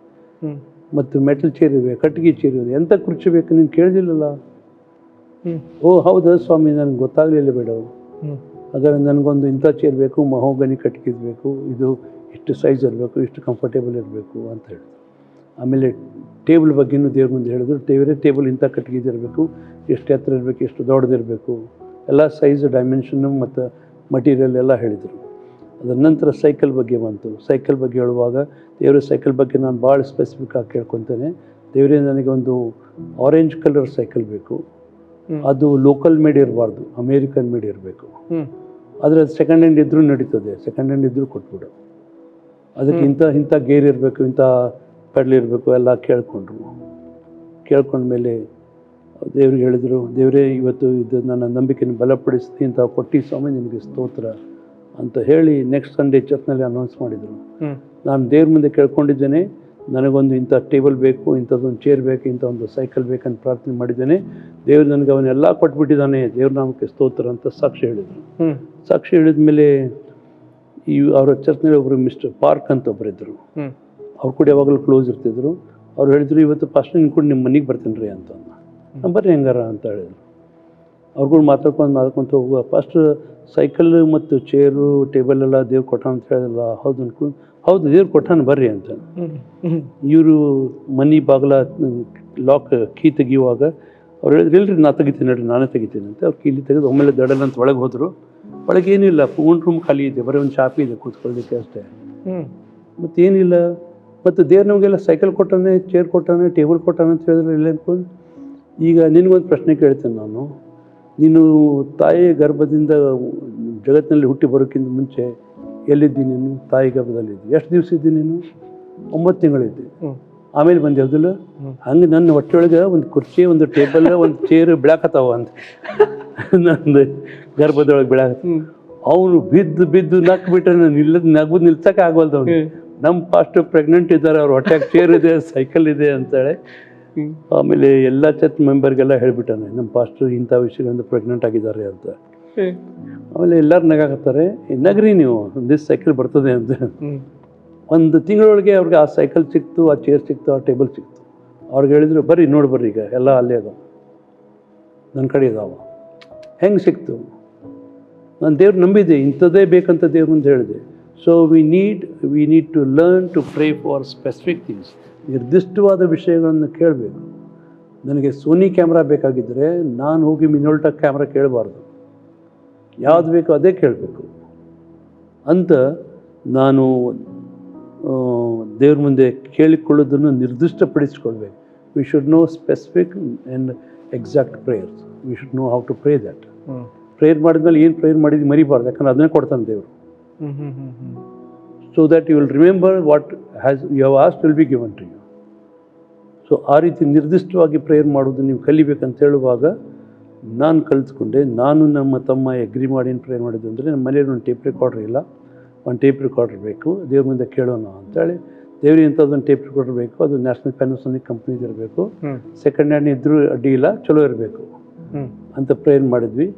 ಮತ್ತು ಮೆಟಲ್ ಚೇರ್ ಇವೆ, ಕಟ್ಟಿಗೆ ಚೇರ್ ಇದೆ, ಎಂಥ ಕುರ್ಚಿ ಬೇಕು ನೀನು ಕೇಳಿದಿಲ್ಲಲ್ಲ. ಓ ಹೌದಾ ಸ್ವಾಮಿ, ನನಗೆ ಗೊತ್ತಾಗಲಿಲ್ಲ ಬೇಡ. ಹಾಗಾದ್ರೆ ನನಗೊಂದು ಇಂಥ ಚೇರ್ ಬೇಕು, ಮಹೋಗನಿ ಕಟ್ಟಿಗೆ ಬೇಕು, ಇದು ಇಷ್ಟು ಸೈಜ್ ಇರಬೇಕು, ಇಷ್ಟು ಕಂಫರ್ಟೇಬಲ್ ಇರಬೇಕು ಅಂತ ಹೇಳಿದ್ರು. ಆಮೇಲೆ ಟೇಬಲ್ ಬಗ್ಗೆನೂ ದೇವ್ರ ಮುಂದೆ ಹೇಳಿದ್ರು, ಟೇಬಲ್ ಇಂಥ ಕಟ್ಟಿಗೆ ಇರಬೇಕು, ಎಷ್ಟು ಎತ್ತರ ಇರಬೇಕು, ಎಷ್ಟು ದೊಡ್ಡದಿರಬೇಕು, ಎಲ್ಲ ಸೈಜ್, ಡೈಮೆನ್ಷನ್ನು ಮತ್ತು ಮಟೀರಿಯಲ್ ಎಲ್ಲ ಹೇಳಿದರು. ಅದರ ನಂತರ ಸೈಕಲ್ ಬಗ್ಗೆ ಬಂತು. ಸೈಕಲ್ ಬಗ್ಗೆ ಹೇಳುವಾಗ ದೇವರ ಸೈಕಲ್ ಬಗ್ಗೆ ನಾನು ಭಾಳ ಸ್ಪೆಸಿಫಿಕ್ ಆಗಿ ಕೇಳ್ಕೊತೇನೆ. ದೇವರೇ ನನಗೆ ಒಂದು ಆರೆಂಜ್ ಕಲರ್ ಸೈಕಲ್ ಬೇಕು, ಅದು ಲೋಕಲ್ ಮೇಡ್ ಇರಬಾರ್ದು, ಅಮೇರಿಕನ್ ಮೇಡ್ ಇರಬೇಕು. ಆದರೆ ಅದು ಸೆಕೆಂಡ್ ಹ್ಯಾಂಡ್ ಇದ್ದರೂ ನಡೀತದೆ, ಸೆಕೆಂಡ್ ಹ್ಯಾಂಡ್ ಇದ್ದರೂ ಕೊಟ್ಬಿಡು. ಅದಕ್ಕೆ ಇಂಥ ಗೇರ್ ಇರಬೇಕು, ಇಂಥ ಪೆಡಲ್ ಇರಬೇಕು ಎಲ್ಲ ಕೇಳ್ಕೊಂಡ್ಮೇಲೆ ದೇವ್ರಿಗೆ ಹೇಳಿದರು, ದೇವರೇ ಇವತ್ತು ಇದು ನನ್ನ ನಂಬಿಕೆಯನ್ನು ಬಲಪಡಿಸ್ತೀನಿ ಅಂತ ಕೊಟ್ಟು ಸ್ವಾಮಿ ನಿನಗೆ ಸ್ತೋತ್ರ ಅಂತ ಹೇಳಿ ನೆಕ್ಸ್ಟ್ ಸಂಡೇ ಚರ್ಚ್ನಲ್ಲಿ ಅನೌನ್ಸ್ ಮಾಡಿದರು. ಹ್ಮ್ ನಾನು ದೇವ್ರ ಮುಂದೆ ಕೇಳ್ಕೊಂಡಿದ್ದೇನೆ, ನನಗೊಂದು ಇಂಥ ಟೇಬಲ್ ಬೇಕು, ಇಂಥದ್ದೊಂದು ಚೇರ್ ಬೇಕು, ಇಂಥ ಒಂದು ಸೈಕಲ್ ಬೇಕಂತ ಪ್ರಾರ್ಥನೆ ಮಾಡಿದ್ದೇನೆ. ದೇವ್ರು ನನಗೆ ಅವನ್ನೆಲ್ಲ ಕೊಟ್ಬಿಟ್ಟಿದ್ದಾನೆ, ದೇವ್ರ ನಾಮಕ್ಕೆ ಸ್ತೋತ್ರ ಅಂತ ಸಾಕ್ಷಿ ಹೇಳಿದರು. ಹ್ಮ್ ಸಾಕ್ಷಿ ಹೇಳಿದ ಮೇಲೆ ಅವರ ಚರ್ಚ್ನಲ್ಲಿ ಒಬ್ಬರು ಮಿಸ್ಟರ್ ಪಾರ್ಕ್ ಅಂತ ಒಬ್ಬರು ಇದ್ದರು. ಹ್ಮ್ ಅವ್ರು ಕೂಡ ಯಾವಾಗಲೂ ಕ್ಲೋಸ್ ಇರ್ತಿದ್ರು. ಅವ್ರು ಹೇಳಿದ್ರು, ಇವತ್ತು ಫಸ್ಟ್ ನಿನ್ನ ಕೂಡ ನಿಮ್ಮ ಮನೆಗೆ ಬರ್ತೀನಿ ರೀ ಅಂತ. ಬರ್ರಿ ಹೆಂಗಾರ ಅಂತ ಹೇಳಿದ್ರು. ಅವ್ರುಗಳು ಮಾತಾಡ್ಕೊಂಡು ಹೋಗುವ ಫಸ್ಟ್ ಸೈಕಲ್ ಮತ್ತು ಚೇರು ಟೇಬಲ್ ಎಲ್ಲ ದೇವ್ರು ಕೊಟ್ಟ ಅಂತ ಹೇಳಿದಲ್ಲ. ಹೌದು ಅನ್ಕೊಂಡು, ಹೌದು ದೇವ್ರು ಕೊಟ್ಟಾನ ಬರ್ರಿ ಅಂತ. ಇವರು ಮನೆ ಬಾಗಿಲ ಲಾಕ್ ಕೀ ತೆಗಿಯುವಾಗ ಅವ್ರು ಹೇಳಿದ್ರು, ಇಲ್ರಿ ನಾ ತೆಗಿತೀನಿ ನೋಡ್ರಿ, ನಾನೇ ತೆಗಿತೀನಿ ಅಂತ. ಅವ್ರು ಕೀಲಿ ತೆಗೆದು ಒಮ್ಮೆಲೆ ದಡಲ್ ಅಂತ ಒಳಗೆ ಹೋದರು. ಒಳಗೆ ಏನಿಲ್ಲ, ಒಂದು ರೂಮ್ ಖಾಲಿ ಇದೆ, ಬರೀ ಒಂದು ಚಾಪಿ ಇದೆ ಕೂತ್ಕೊಳ್ಳಿಕ್ಕೆ ಅಷ್ಟೇ, ಮತ್ತೇನಿಲ್ಲ. ಮತ್ತು ದೇವ್ರು ನಮಗೆಲ್ಲ ಸೈಕಲ್ ಕೊಟ್ಟಾನೆ, ಚೇರ್ ಕೊಟ್ಟಾನೆ, ಟೇಬಲ್ ಕೊಟ್ಟಾನೆ ಅಂತ ಹೇಳಿದ್ರೆ ಇಲ್ಲ ಅಂದ್ಕೊಂಡು. ಈಗ ನಿನಗೊಂದು ಪ್ರಶ್ನೆ ಕೇಳ್ತೇನೆ ನಾನು. ನೀನು ತಾಯಿಯ ಗರ್ಭದಿಂದ ಜಗತ್ತಿನಲ್ಲಿ ಹುಟ್ಟಿ ಬರೋಕ್ಕಿಂತ ಮುಂಚೆ ಎಲ್ಲಿದ್ದೀನಿ? ನೀನು ತಾಯಿ ಗರ್ಭದಲ್ಲಿದ್ದಿ. ಎಷ್ಟು ದಿವಸ ಇದ್ದೀನಿ ನೀನು? 9 ತಿಂಗಳಿದ್ದೆ. ಆಮೇಲೆ ಬಂದು ಯಾವ್ದಿಲ್ಲ. ಹಂಗೆ ನನ್ನ ಹೊಟ್ಟೆಯೊಳಗೆ ಒಂದು ಕುರ್ಚಿ, ಒಂದು ಟೇಬಲ್, ಒಂದು ಚೇರ್ ಬೆಳಕತ್ತಾವ ಅಂತ ನಂದು ಗರ್ಭದೊಳಗೆ ಬೆಳಕತ್ತ. ಅವನು ಬಿದ್ದು ನಕ್ ಬಿಟ್ರೆ ನಗದು ನಿಲ್ಸಕ್ಕೆ ಆಗವಲ್ದು ಅವ್ನು. ನಮ್ಮ ಫಾಸ್ಟ್ ಪ್ರೆಗ್ನೆಂಟ್ ಇದ್ದಾರೆ, ಅವ್ರ ಹೊಟ್ಟೆಗೆ ಚೇರ್ ಇದೆ, ಸೈಕಲ್ ಇದೆ ಅಂತೇಳಿ. ಆಮೇಲೆ ಎಲ್ಲ ಚರ್ಚ್ ಮೆಂಬರ್ಗೆಲ್ಲ ಹೇಳ್ಬಿಟ್ಟಾನೆ, ನಮ್ಮ ಪಾಸ್ಟರ್ ಇಂಥ ವಿಷಯಗಳಿಂದ ಪ್ರೆಗ್ನೆಂಟ್ ಆಗಿದ್ದಾರೆ ಅಂತ. ಆಮೇಲೆ ಎಲ್ಲರೂ ನಗಾಕತ್ತಾರೆ, ನಗ್ರಿ ನೀವು, ದಿಸ್ ಸೈಕಲ್ ಬರ್ತದೆ ಅಂತ. ಒಂದು ತಿಂಗಳೊಳಗೆ ಅವ್ರಿಗೆ ಆ ಸೈಕಲ್ ಸಿಕ್ತು, ಆ ಚೇರ್ ಸಿಕ್ತು, ಆ ಟೇಬಲ್ ಸಿಕ್ತು. ಅವ್ರಿಗೆ ಹೇಳಿದ್ರು, ಬರ್ರಿ ನೋಡಿ ಬರ್ರಿ, ಈಗ ಎಲ್ಲ ಅಲ್ಲೇ ಅದಾವ, ನನ್ನ ಕಡೆ ಇದಾವ. ಹೆಂಗೆ ಸಿಕ್ತು? ನಾನು ದೇವ್ರು ನಂಬಿದ್ದೆ, ಇಂಥದ್ದೇ ಬೇಕಂತ ದೇವ್ರ ಮುಂದೆ ಹೇಳಿದೆ. So we need to learn to pray for specific things. ನಿರ್ದಿಷ್ಟವಾದ ವಿಷಯಗಳನ್ನು ಕೇಳಬೇಕು. ನನಗೆ ಸೋನಿ ಕ್ಯಾಮ್ರಾ ಬೇಕಾಗಿದ್ದರೆ ನಾನು ಹೋಗಿ ಮಿನೋಲ್ಟಾ ಕ್ಯಾಮ್ರಾ ಕೇಳಬಾರ್ದು, ಯಾವುದು ಬೇಕೋ ಅದೇ ಕೇಳಬೇಕು ಅಂತ ನಾನು ದೇವ್ರ ಮುಂದೆ ಕೇಳಿಕೊಳ್ಳೋದನ್ನು ನಿರ್ದಿಷ್ಟಪಡಿಸ್ಕೊಳ್ಬೇಕು. We should know specific and exact prayers. We should know how to pray that. Prayer ಮಾಡಿದ್ಮೇಲೆ ಏನು ಪ್ರೇಯರ್ ಮಾಡಿದ್ದು ಮರಿಬಾರ್ದು, ಯಾಕಂದ್ರೆ ಅದನ್ನೇ ಕೊಡ್ತಾನೆ ದೇವರು. So that you will remember what you have asked will be given to you. So ಆ ರೀತಿ ನಿರ್ದಿಷ್ಟವಾಗಿ ಪ್ರೇಯರ್ ಮಾಡೋದು ನೀವು ಕಲಿಬೇಕಂತ ಹೇಳುವಾಗ ನಾನು ಕಲಿತ್ಕೊಂಡೆ. ನಾನು ನಮ್ಮ ತಮ್ಮ ಎಗ್ರಿ ಮಾಡಿ ಏನು ಪ್ರೇಯರ್ ಮಾಡಿದ್ದು ಅಂದರೆ, ನಮ್ಮ ಮನೇಲಿ ಒಂದು ಟೇಪ್ ರೆಕಾರ್ಡರ್ ಇಲ್ಲ, ಒಂದು ಟೇಪ್ ರೆಕಾರ್ಡರ್ ಬೇಕು, ದೇವ್ರ ಮುಂದೆ ಕೇಳೋಣ ಅಂತೇಳಿ. ದೇವ್ರಿಗೆ ಇಂಥದ್ದೊಂದು ಟೇಪ್ ರೆಕಾರ್ಡರ್ ಬೇಕು, ಅದು ನ್ಯಾಷನಲ್ ಪ್ಯಾನಾಸೋನಿಕ್ ಕಂಪ್ನಿದು ಇರಬೇಕು, ಸೆಕೆಂಡ್ ಹ್ಯಾಂಡ್ ಇದ್ರೂ ಅಡ್ಡಿ ಇಲ್ಲ, ಚಲೋ ಇರಬೇಕು ಅಂತ ಪ್ರೇಯರ್ ಮಾಡಿದ್ವಿ.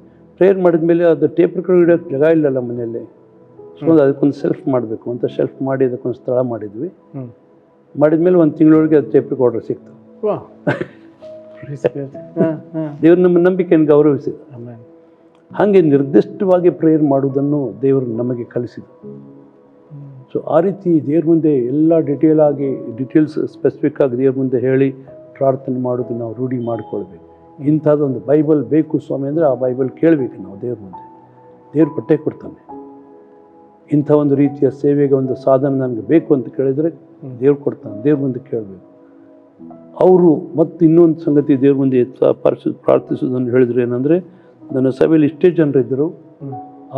ಪ್ರೇಯರ್ ಮಾಡಿದ್ಮೇಲೆ ಅದು ಟೇಪ್ ರೆಕಾರ್ಡರ್ ಇಡೋಕ್ಕೆ ಜಾಗ ಇಲ್ಲಲ್ಲ ಮನೆಯಲ್ಲಿ. ಸೊ ಅದಕ್ಕೊಂದು ಸೆಲ್ಫ್ ಮಾಡಬೇಕು ಅಂತ ಶೆಲ್ಫ್ ಮಾಡಿ ಅದಕ್ಕೊಂದು ಸ್ಥಳ ಮಾಡಿದ್ವಿ. ಮಾಡಿದ್ಮೇಲೆ ಒಂದು ತಿಂಗಳೊಳಗೆ ಅದು ಟೇಪ್ ರೆಕಾರ್ಡರ್ ಸಿಕ್ತು. ದೇವ್ರು ನಮ್ಮ ನಂಬಿಕೆಯನ್ನು ಗೌರವಿಸಿದ. ಹಾಗೆ ನಿರ್ದಿಷ್ಟವಾಗಿ ಪ್ರೇಯರ್ ಮಾಡುವುದನ್ನು ದೇವರು ನಮಗೆ ಕಲಿಸಿದ. ಸೊ ಆ ರೀತಿ ದೇವ್ರ ಮುಂದೆ ಎಲ್ಲ ಡೀಟೇಲ್ಸ್ ಸ್ಪೆಸಿಫಿಕ್ ಆಗಿ ದೇವ್ರ ಮುಂದೆ ಹೇಳಿ ಪ್ರಾರ್ಥನೆ ಮಾಡೋದು ನಾವು ರೂಢಿ ಮಾಡಿಕೊಳ್ಬೇಕು. ಇಂಥದ್ದೊಂದು ಬೈಬಲ್ ಬೇಕು ಸ್ವಾಮಿ ಅಂದರೆ ಆ ಬೈಬಲ್ ಕೇಳಬೇಕು ನಾವು ದೇವ್ರ ಮುಂದೆ. ದೇವ್ರು ಕೊಟ್ಟೇ ಕೊಡ್ತಾನೆ. ಇಂಥ ಒಂದು ರೀತಿಯ ಸೇವೆಗೆ ಒಂದು ಸಾಧನ ನನಗೆ ಬೇಕು ಅಂತ ಕೇಳಿದರೆ ದೇವ್ರು ಕೊಡ್ತಾನೆ. ದೇವ್ರ ಮುಂದೆ ಕೇಳಬೇಕು. ಅವರು ಮತ್ತು ಇನ್ನೊಂದು ಸಂಗತಿ ದೇವ್ರ ಮುಂದೆ ಪ್ರಾರ್ಥಿಸೋದನ್ನು ಹೇಳಿದ್ರು ಏನಂದರೆ, ನನ್ನ ಸಭೆಯಲ್ಲಿ ಇಷ್ಟೇ ಜನರಿದ್ದರು,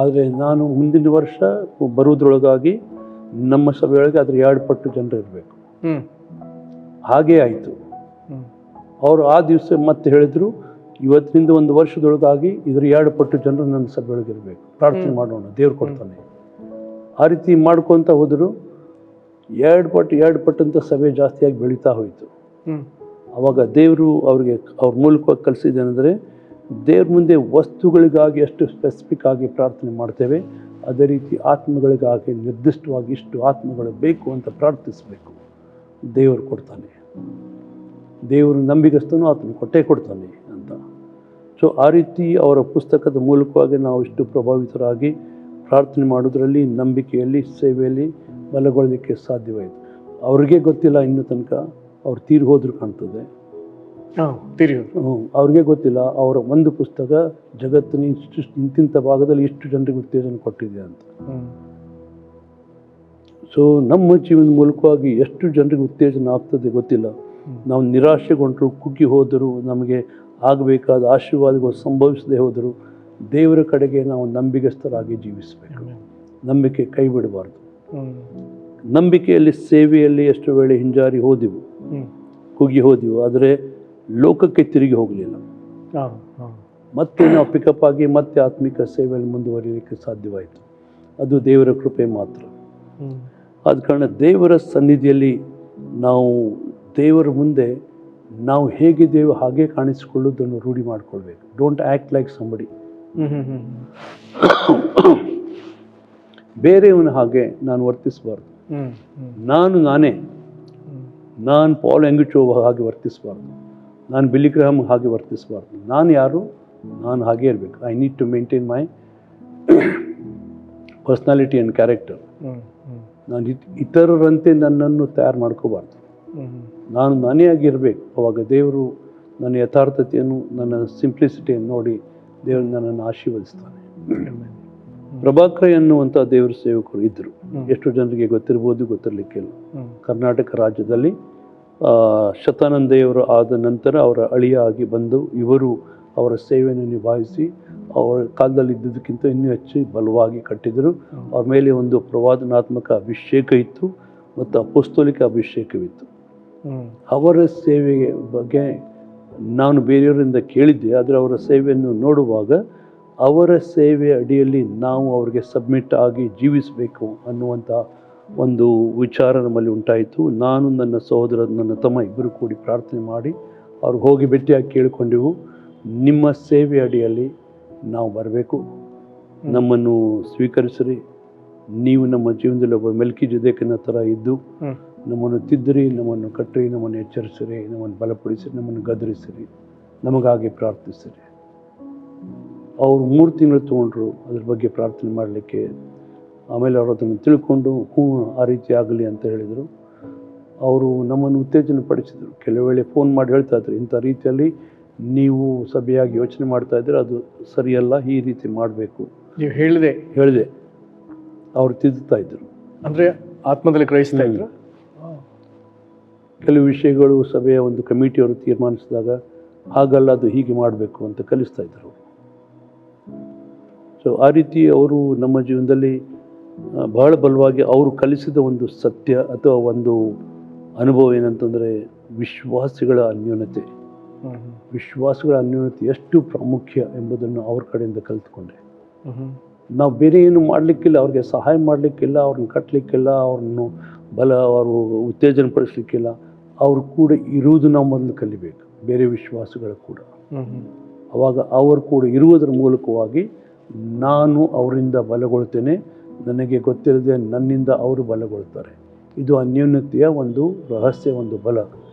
ಆದರೆ ನಾನು ಮುಂದಿನ ವರ್ಷ ಬರುವುದರೊಳಗಾಗಿ ನಮ್ಮ ಸಭೆಯೊಳಗೆ ಅದರ 2 ಪಟ್ಟು ಜನರು ಇರಬೇಕು. ಹಾಗೇ ಆಯಿತು. ಅವರು ಆ ದಿವಸ ಮತ್ತೆ ಹೇಳಿದರು, ಇವತ್ತಿನಿಂದ 1 ವರ್ಷದೊಳಗಾಗಿ ಇದರ 2 ಪಟ್ಟು ಜನರು ನನ್ನ ಸಭೆಯೊಳಗೆ ಇರಬೇಕು, ಪ್ರಾರ್ಥನೆ ಮಾಡೋಣ, ದೇವ್ರು ಕೊಡ್ತಾನೆ. ಆ ರೀತಿ ಮಾಡ್ಕೊತ ಹೋದರು. 2 ಪಟ್ಟು ಅಂತ ಸಭೆ ಜಾಸ್ತಿಯಾಗಿ ಬೆಳೀತಾ ಹೋಯಿತು. ಆವಾಗ ದೇವರು ಅವ್ರ ಮೂಲಕವಾಗಿ ಕಲಿಸಿದ್ದೇನೆಂದರೆ, ದೇವ್ರ ಮುಂದೆ ವಸ್ತುಗಳಿಗಾಗಿ ಎಷ್ಟು ಸ್ಪೆಸಿಫಿಕ್ ಆಗಿ ಪ್ರಾರ್ಥನೆ ಮಾಡ್ತೇವೆ, ಅದೇ ರೀತಿ ಆತ್ಮಗಳಿಗಾಗಿ ನಿರ್ದಿಷ್ಟವಾಗಿ ಇಷ್ಟು ಆತ್ಮಗಳು ಬೇಕು ಅಂತ ಪ್ರಾರ್ಥಿಸಬೇಕು. ದೇವರು ಕೊಡ್ತಾನೆ. ದೇವರು ನಂಬಿಗಸ್ತನೂ ಆತನು ಕೊಟ್ಟೇ ಕೊಡ್ತಾನೆ ಅಂತ. ಸೊ ಆ ರೀತಿ ಅವರ ಪುಸ್ತಕದ ಮೂಲಕವಾಗಿ ನಾವು ಇಷ್ಟು ಪ್ರಭಾವಿತರಾಗಿ ಪ್ರಾರ್ಥನೆ ಮಾಡೋದ್ರಲ್ಲಿ, ನಂಬಿಕೆಯಲ್ಲಿ, ಸೇವೆಯಲ್ಲಿ ಬಲಗೊಳ್ಳಲಿಕ್ಕೆ ಸಾಧ್ಯವಾಯಿತು. ಅವ್ರಿಗೆ ಗೊತ್ತಿಲ್ಲ ಇನ್ನೂ ತನಕ, ಅವ್ರು ತೀರಿ ಹೋದ್ರು ಕಾಣ್ತದೆ. ಅವ್ರಿಗೆ ಗೊತ್ತಿಲ್ಲ ಅವರ ಒಂದು ಪುಸ್ತಕ ಜಗತ್ತಿನ ಇಂತಿಂಥ ಭಾಗದಲ್ಲಿ ಇಷ್ಟು ಜನರಿಗೆ ಉತ್ತೇಜನ ಕೊಟ್ಟಿದೆ ಅಂತ. ಸೊ ನಮ್ಮ ಜೀವನದ ಮೂಲಕವಾಗಿ ಎಷ್ಟು ಜನರಿಗೆ ಉತ್ತೇಜನ ಆಗ್ತದೆ ಗೊತ್ತಿಲ್ಲ. ನಾವು ನಿರಾಶೆಗೊಂಡರು, ಕುಗ್ಗಿ ಹೋದರು, ನಮಗೆ ಆಗಬೇಕಾದ ಆಶೀರ್ವಾದಗಳು ಸಂಭವಿಸದೆ ಹೋದರು, ದೇವರ ಕಡೆಗೆ ನಾವು ನಂಬಿಗಸ್ತರಾಗಿ ಜೀವಿಸಬೇಕು. ನಂಬಿಕೆ ಕೈ ಬಿಡಬಾರ್ದು. ನಂಬಿಕೆಯಲ್ಲಿ, ಸೇವೆಯಲ್ಲಿ ಎಷ್ಟು ವೇಳೆ ಹಿಂಜಾರಿ ಹೋದೆವು, ಕುಗ್ಗಿ ಹೋದೆವು, ಆದರೆ ಲೋಕಕ್ಕೆ ತಿರುಗಿ ಹೋಗಲಿಲ್ಲ. ಮತ್ತೆ ನಾವು ಪಿಕಪ್ ಆಗಿ ಮತ್ತೆ ಆತ್ಮಿಕ ಸೇವೆಯಲ್ಲಿ ಮುಂದುವರಿಯಲಿಕ್ಕೆ ಸಾಧ್ಯವಾಯಿತು. ಅದು ದೇವರ ಕೃಪೆ ಮಾತ್ರ. ಆದ ಕಾರಣ ದೇವರ ಸನ್ನಿಧಿಯಲ್ಲಿ ನಾವು ದೇವರ ಮುಂದೆ ನಾವು ಹೇಗಿದ್ದೇವೆ ಹಾಗೆ ಕಾಣಿಸಿಕೊಳ್ಳೋದನ್ನು ರೂಢಿ ಮಾಡ್ಕೊಳ್ಬೇಕು. Don't act like somebody. ಬೇರೆಯವನ ಹಾಗೆ ನಾನು ವರ್ತಿಸಬಾರ್ದು. ನಾನೇ ನಾನು ಪಾಲ್ ಎಂಗುಚೋವ ಹಾಗೆ ವರ್ತಿಸಬಾರ್ದು. ನಾನು ಬಿಲ್ಲಿ ಗ್ರಹಮ್ ಹಾಗೆ ವರ್ತಿಸಬಾರ್ದು. ನಾನು ಯಾರು? ನಾನು ಹಾಗೆ ಇರಬೇಕು. I need to maintain my personality and character. ನಾನು ಇತರರಂತೆ ನನ್ನನ್ನು ತಯಾರು ಮಾಡ್ಕೋಬಾರ್ದು. ನಾನು ನಾನೇ ಆಗಿರಬೇಕು. ಅವಾಗ ದೇವರು ನನ್ನ ಯಥಾರ್ಥತೆಯನ್ನು, ನನ್ನ ಸಿಂಪ್ಲಿಸಿಟಿಯನ್ನು ನೋಡಿ ದೇವರು ನನ್ನನ್ನು ಆಶೀರ್ವದಿಸ್ತಾನೆ. ಪ್ರಭಾಕರ್ ಎನ್ನುವಂಥ ದೇವರ ಸೇವಕರು ಇದ್ದರು. ಎಷ್ಟು ಜನರಿಗೆ ಗೊತ್ತಿರ್ಬೋದು, ಗೊತ್ತಿರಲಿಕ್ಕಿಲ್ಲ. ಕರ್ನಾಟಕ ರಾಜ್ಯದಲ್ಲಿ ಶತಾನಂದ ದೇವರು ಆದ ನಂತರ ಅವರ ಅಳಿಯ ಆಗಿ ಬಂದು ಇವರು ಅವರ ಸೇವೆಯನ್ನು ನಿಭಾಯಿಸಿ ಅವರ ಕಾಲದಲ್ಲಿ ಇದ್ದುದಕ್ಕಿಂತ ಇನ್ನೂ ಹೆಚ್ಚು ಬಲವಾಗಿ ಕಟ್ಟಿದರು. ಅವ್ರ ಮೇಲೆ ಒಂದು ಪ್ರವಾದನಾತ್ಮಕ ಅಭಿಷೇಕ ಇತ್ತು ಮತ್ತು ಅಪೊಸ್ತೋಲಿಕ ಅಭಿಷೇಕವಿತ್ತು. ಅವರ ಸೇವೆಯ ಬಗ್ಗೆ ನಾನು ಬೇರೆಯವರಿಂದ ಕೇಳಿದ್ದೆ. ಆದರೆ ಅವರ ಸೇವೆಯನ್ನು ನೋಡುವಾಗ ಅವರ ಸೇವೆಯ ಅಡಿಯಲ್ಲಿ ನಾವು ಅವರಿಗೆ ಸಬ್ಮಿಟ್ ಆಗಿ ಜೀವಿಸಬೇಕು ಅನ್ನುವಂಥ ಒಂದು ವಿಚಾರ ನಮ್ಮಲ್ಲಿ ಉಂಟಾಯಿತು. ನಾನು ನನ್ನ ಸಹೋದರ, ನನ್ನ ತಮ್ಮ ಇಬ್ಬರು ಕೂಡಿ ಪ್ರಾರ್ಥನೆ ಮಾಡಿ ಅವ್ರಿಗೆ ಹೋಗಿ ಭೇಟಿಯಾಗಿ ಕೇಳಿಕೊಂಡೆವು, ನಿಮ್ಮ ಸೇವೆ ಅಡಿಯಲ್ಲಿ ನಾವು ಬರಬೇಕು, ನಮ್ಮನ್ನು ಸ್ವೀಕರಿಸಿರಿ. ನೀವು ನಮ್ಮ ಜೀವನದಲ್ಲಿ ಒಬ್ಬ ಮೆಲ್ಕಿಜೆದೇಕನ ಥರ ಇದ್ದು ನಮ್ಮನ್ನು ತಿದ್ದಿರಿ, ನಮ್ಮನ್ನು ಕಟ್ಟಿರಿ, ನಮ್ಮನ್ನು ಎಚ್ಚರಿಸಿರಿ, ನಮ್ಮನ್ನು ಬಲಪಡಿಸಿರಿ, ನಮ್ಮನ್ನು ಗದರಿಸಿರಿ, ನಮಗಾಗಿ ಪ್ರಾರ್ಥಿಸಿರಿ. ಅವರು 3 ತಿಂಗಳು ತೊಗೊಂಡ್ರು ಅದ್ರ ಬಗ್ಗೆ ಪ್ರಾರ್ಥನೆ ಮಾಡಲಿಕ್ಕೆ. ಆಮೇಲೆ ಅವರು ಅದನ್ನು ತಿಳ್ಕೊಂಡು ಆ ರೀತಿ ಆಗಲಿ ಅಂತ ಹೇಳಿದರು. ಅವರು ನಮ್ಮನ್ನು ಉತ್ತೇಜನ ಪಡಿಸಿದರು. ಕೆಲವು ವೇಳೆ ಫೋನ್ ಮಾಡಿ ಹೇಳ್ತಾ ಇದ್ರು, ಇಂಥ ರೀತಿಯಲ್ಲಿ ನೀವು ಸಭೆಯಾಗಿ ಯೋಚನೆ ಮಾಡ್ತಾ ಇದ್ರೆ ಅದು ಸರಿಯಲ್ಲ, ಈ ರೀತಿ ಮಾಡಬೇಕು. ನೀವು ಹೇಳಿದೆ ಅವ್ರು ತಿದ್ದುತ್ತಾ ಇದ್ರು. ಅಂದರೆ ಆತ್ಮದಲ್ಲಿ ಗ್ರಹಿಸ್ತಾ ಇದ್ರು. ಕೆಲವು ವಿಷಯಗಳು ಸಭೆಯ ಒಂದು ಕಮಿಟಿಯವರು ತೀರ್ಮಾನಿಸಿದಾಗ ಹಾಗಲ್ಲ, ಅದು ಹೀಗೆ ಮಾಡಬೇಕು ಅಂತ ಕಲಿಸ್ತಾ ಇದ್ರು. ಸೊ ಆ ರೀತಿ ಅವರು ನಮ್ಮ ಜೀವನದಲ್ಲಿ ಬಹಳ ಬಲವಾಗಿ ಅವರು ಕಲಿಸಿದ ಒಂದು ಸತ್ಯ ಅಥವಾ ಒಂದು ಅನುಭವ ಏನಂತಂದರೆ ವಿಶ್ವಾಸಿಗಳ ಅನ್ಯೋನ್ಯತೆ. ವಿಶ್ವಾಸಗಳ ಅನ್ಯೋನ್ಯತೆ ಎಷ್ಟು ಪ್ರಾಮುಖ್ಯ ಎಂಬುದನ್ನು ಅವ್ರ ಕಡೆಯಿಂದ ಕಲಿತ್ಕೊಂಡೆ. ನಾವು ಬೇರೆ ಏನು ಮಾಡಲಿಕ್ಕಿಲ್ಲ, ಅವ್ರಿಗೆ ಸಹಾಯ ಮಾಡಲಿಕ್ಕಿಲ್ಲ, ಅವ್ರನ್ನ ಕಟ್ಟಲಿಕ್ಕಿಲ್ಲ, ಅವ್ರನ್ನು ಅವರು ಉತ್ತೇಜನ ಪಡಿಸ್ಲಿಕ್ಕಿಲ್ಲ. ಅವ್ರು ಕೂಡ ಇರುವುದು ನಾವು ಮೊದಲು ಕಲಿಬೇಕು, ಬೇರೆ ವಿಶ್ವಾಸಗಳು ಕೂಡ. ಅವಾಗ ಅವರು ಕೂಡ ಇರುವುದರ ಮೂಲಕವಾಗಿ ನಾನು ಅವರಿಂದ ಬಲಗೊಳ್ತೇನೆ, ನನಗೆ ಗೊತ್ತಿರದೆ ನನ್ನಿಂದ ಅವರು ಬಲಗೊಳ್ತಾರೆ. ಇದು ಅನ್ಯೋನ್ಯತೆಯ ಒಂದು ರಹಸ್ಯ, ಒಂದು ಬಲ.